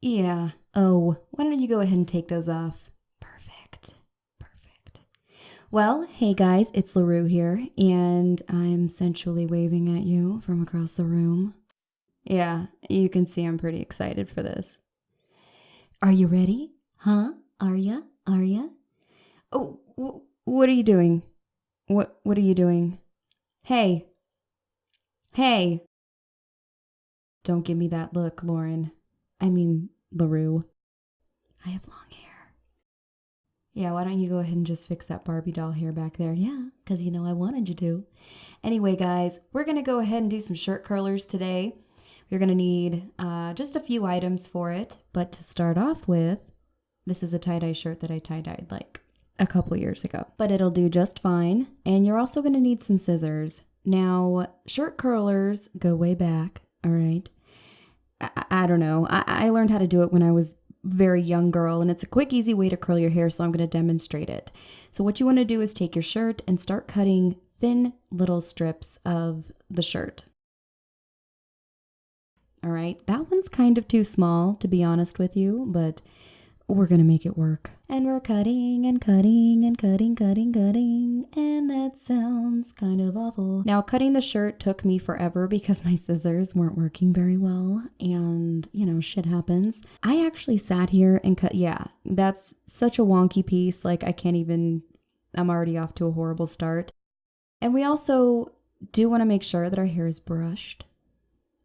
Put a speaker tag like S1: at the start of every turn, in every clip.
S1: Yeah. Oh, why don't you go ahead and take those off? Perfect. Perfect. Well, hey guys, it's Lauru here, and I'm sensually waving at you from across the room. Yeah, you can see I'm pretty excited for this. Are you ready? Huh? Are ya? Are ya? Oh, what are you doing? What are you doing? Hey. Hey. Don't give me that look, Lauren. I mean, Lauru. I have long hair. Yeah, why don't you go ahead and just fix that Barbie doll hair back there? Yeah, because you know I wanted you to. Anyway, guys, we're going to go ahead and do some shirt curlers today. You're going to need just a few items for it. But to start off with, this is a tie-dye shirt that I tie-dyed like a couple years ago. But it'll do just fine. And you're also going to need some scissors. Now, shirt curlers go way back, all right? I don't know. I learned how to do it when I was very young girl, and it's a quick, easy way to curl your hair, so I'm going to demonstrate it. So what you want to do is take your shirt and start cutting thin little strips of the shirt. All right, that one's kind of too small, to be honest with you, but we're going to make it work. And we're cutting and cutting and cutting, and that sounds kind of awful. Now, cutting the shirt took me forever because my scissors weren't working very well, and, you know, shit happens. I actually sat here and cut, yeah, that's such a wonky piece, like I can't even, I'm already off to a horrible start. And we also do want to make sure that our hair is brushed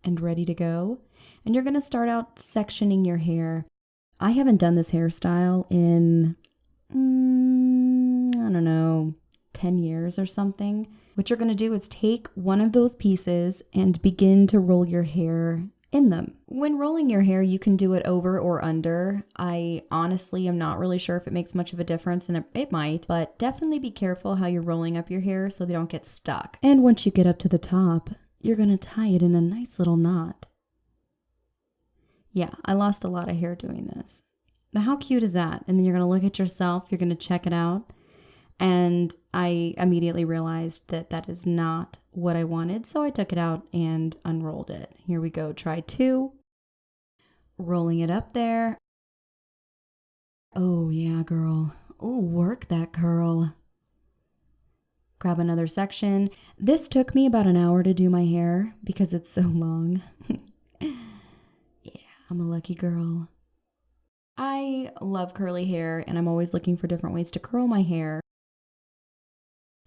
S1: and ready to go. And you're going to start out sectioning your hair. I haven't done this hairstyle in, I don't know, 10 years or something. What you're going to do is take one of those pieces and begin to roll your hair in them. When rolling your hair, you can do it over or under. I honestly am not really sure if it makes much of a difference, and it might, but definitely be careful how you're rolling up your hair so they don't get stuck. And once you get up to the top, you're going to tie it in a nice little knot. Yeah, I lost a lot of hair doing this. But how cute is that? And then you're going to look at yourself, you're going to check it out. And I immediately realized that that is not what I wanted. So I took it out and unrolled it. Here we go. Try 2. Rolling it up there. Oh, yeah, girl. Oh, work that curl. Grab another section. This took me about an hour to do my hair because it's so long. I'm a lucky girl. I love curly hair, and I'm always looking for different ways to curl my hair.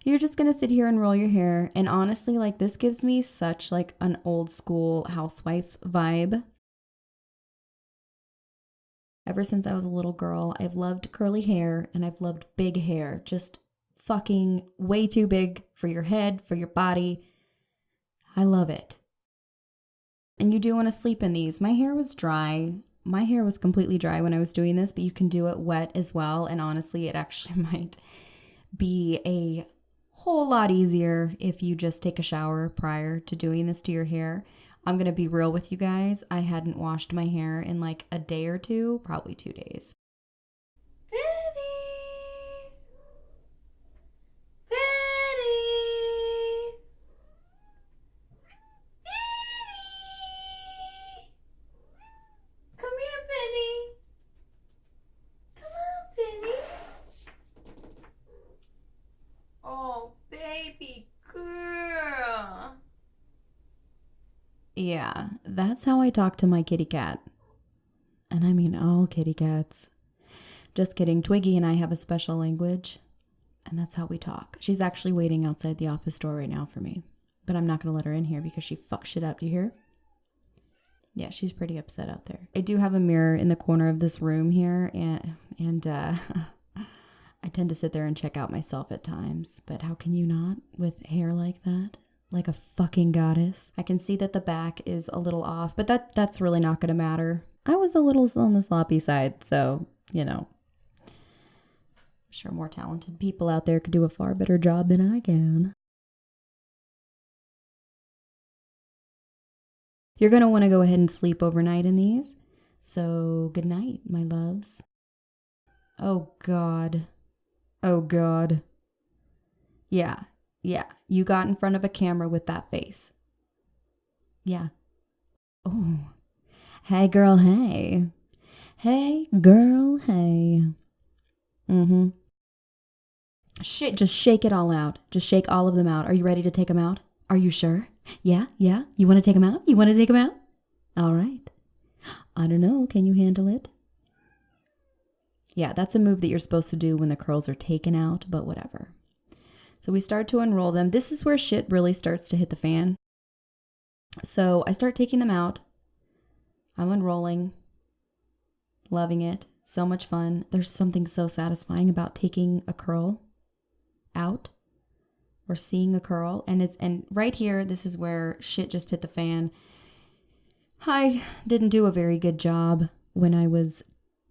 S1: You're just going to sit here and roll your hair, and honestly, like, this gives me such like an old school housewife vibe. Ever since I was a little girl, I've loved curly hair, and I've loved big hair. Just fucking way too big for your head, for your body. I love it. And you do want to sleep in these. My hair was dry. My hair was completely dry when I was doing this, but you can do it wet as well. And honestly, it actually might be a whole lot easier if you just take a shower prior to doing this to your hair. I'm going to be real with you guys. I hadn't washed my hair in like a day or two, probably 2 days. Yeah, that's how I talk to my kitty cat. And I mean all kitty cats. Just kidding, Twiggy and I have a special language, and that's how we talk. She's actually waiting outside the office door right now for me, but I'm not going to let her in here because she fucks shit up, you hear? Yeah, she's pretty upset out there. I do have a mirror in the corner of this room here, and I tend to sit there and check out myself at times, but how can you not with hair like that? Like a fucking goddess. I can see that the back is a little off, but that's really not going to matter. I was a little on the sloppy side, so, you know. I'm sure more talented people out there could do a far better job than I can. You're going to want to go ahead and sleep overnight in these. So, good night, my loves. Oh, God. Oh, God. Yeah. You got in front of a camera with that face. Yeah. Oh. Hey, girl, hey. Hey, girl, hey. Mm-hmm. Shit, just shake it all out. Just shake all of them out. Are you ready to take them out? Are you sure? Yeah? You want to take them out? You want to take them out? All right. I don't know. Can you handle it? Yeah, that's a move that you're supposed to do when the curls are taken out, but whatever. So we start to unroll them. This is where shit really starts to hit the fan. So I start taking them out. I'm unrolling. Loving it. So much fun. There's something so satisfying about taking a curl out or seeing a curl. And right here, this is where shit just hit the fan. I didn't do a very good job when I was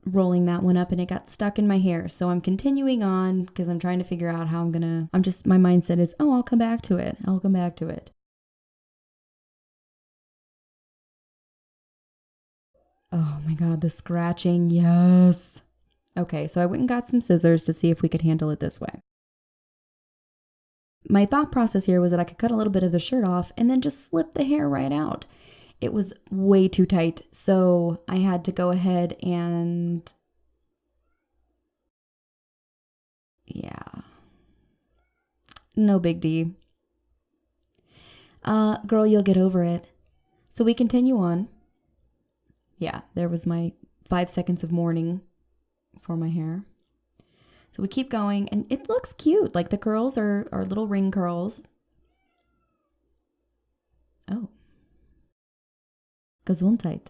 S1: rolling that one up and it got stuck in my hair. So I'm continuing on because I'm trying to figure out how my mindset is, oh, I'll come back to it. I'll come back to it. Oh my God, the scratching. Yes. Okay, so I went and got some scissors to see if we could handle it this way. My thought process here was that I could cut a little bit of the shirt off and then just slip the hair right out. It was way too tight, so I had to go ahead and... yeah. No big D. Girl, you'll get over it. So we continue on. Yeah, there was my 5 seconds of mourning for my hair. So we keep going, and it looks cute. Like the curls are little ring curls. Oh. Gesundheit.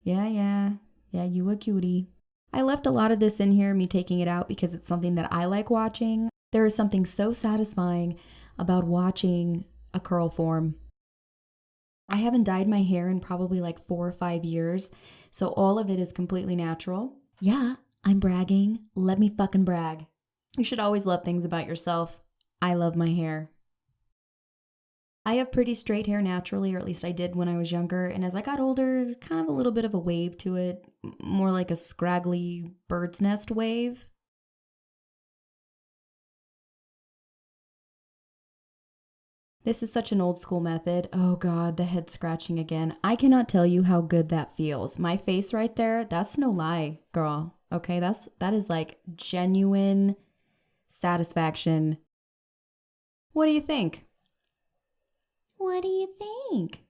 S1: Yeah, you a cutie. I left a lot of this in here, me taking it out, because it's something that I like watching. There is something so satisfying about watching a curl form. I haven't dyed my hair in probably like 4 or 5 years, so all of it is completely natural. Yeah, I'm bragging. Let me fucking brag. You should always love things about yourself. I love my hair. I have pretty straight hair naturally, or at least I did when I was younger, and as I got older, kind of a little bit of a wave to it, more like a scraggly bird's nest wave. This is such an old school method. Oh God, the head scratching again. I cannot tell you how good that feels. My face right there, that's no lie, girl. Okay, that is like genuine satisfaction. What do you think? What do you think?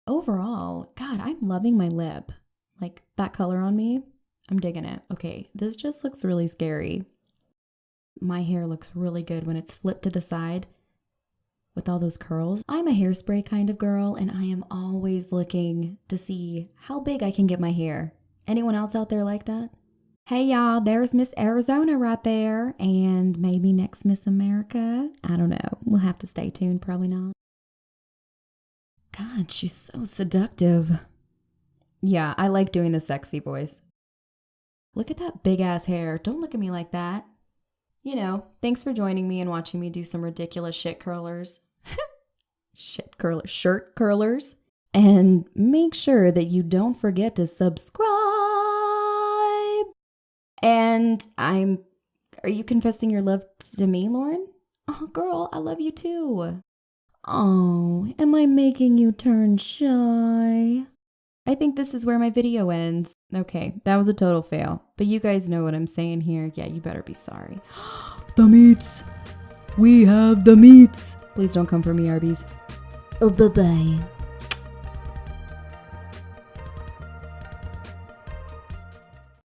S1: Overall, God, I'm loving my lip. Like that color on me, I'm digging it. Okay, this just looks really scary. My hair looks really good when it's flipped to the side with all those curls. I'm a hairspray kind of girl, and I am always looking to see how big I can get my hair. Anyone else out there like that? Hey y'all, there's Miss Arizona right there, and maybe next Miss America. I don't know. We'll have to stay tuned. Probably not. God, she's so seductive. Yeah, I like doing the sexy voice. Look at that big ass hair. Don't look at me like that. You know, thanks for joining me and watching me do some ridiculous shit curlers. Shirt curlers. And make sure that you don't forget to subscribe. And are you confessing your love to me, Lauren? Oh, girl, I love you too. Oh, am I making you turn shy? I think this is where my video ends. Okay, that was a total fail. But you guys know what I'm saying here. Yeah, you better be sorry. The meats! We have the meats! Please don't come for me, Arby's. Oh, bye-bye.